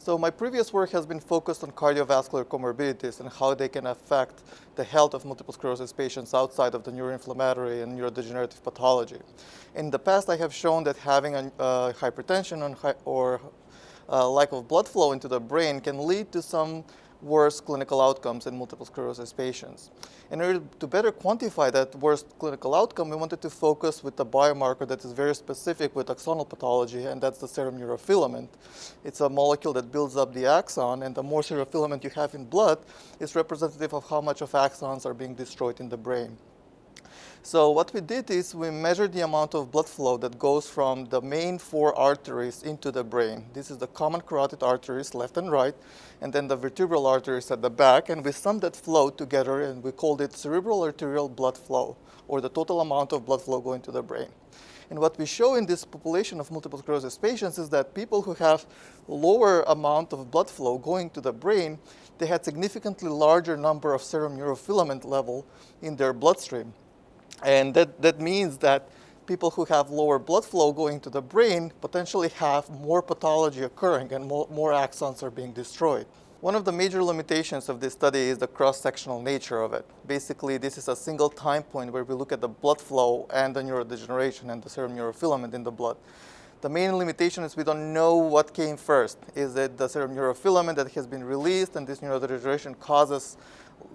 So my previous work has been focused on cardiovascular comorbidities and how they can affect the health of multiple sclerosis patients outside of the neuroinflammatory and neurodegenerative pathology. In the past, I have shown that having hypertension or lack of blood flow into the brain can lead to some worse clinical outcomes in multiple sclerosis patients. In order to better quantify that worst clinical outcome, we wanted to focus with the biomarker that is very specific with axonal pathology, and that's the serum neurofilament. It's a molecule that builds up the axon, and the more neurofilament you have in blood is representative of how much of axons are being destroyed in the brain. So what we did is we measured the amount of blood flow that goes from the main 4 arteries into the brain. This is the common carotid arteries, left and right, and then the vertebral arteries at the back, and we summed that flow together and we called it cerebral arterial blood flow, or the total amount of blood flow going to the brain. And what we show in this population of multiple sclerosis patients is that people who have lower amount of blood flow going to the brain, they had significantly larger number of serum neurofilament level in their bloodstream. And that means that people who have lower blood flow going to the brain potentially have more pathology occurring and more axons are being destroyed. One of the major limitations of this study is the cross-sectional nature of it. Basically, this is a single time point where we look at the blood flow and the neurodegeneration and the serum neurofilament in the blood. The main limitation is we don't know what came first. Is it the serum neurofilament that has been released and this neurodegeneration causes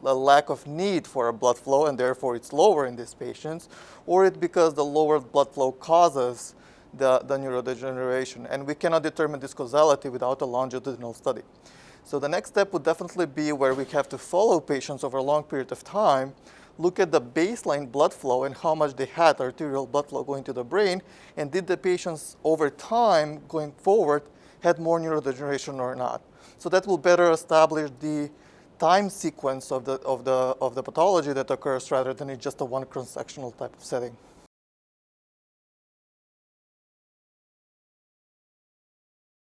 a lack of need for a blood flow and therefore it's lower in these patients, or it's because the lower blood flow causes the neurodegeneration, and we cannot determine this causality without a longitudinal study. So the next step would definitely be where we have to follow patients over a long period of time, look at the baseline blood flow and how much they had arterial blood flow going to the brain, and did the patients over time going forward had more neurodegeneration or not. So that will better establish the time sequence of the pathology that occurs rather than in just a one cross-sectional type of setting.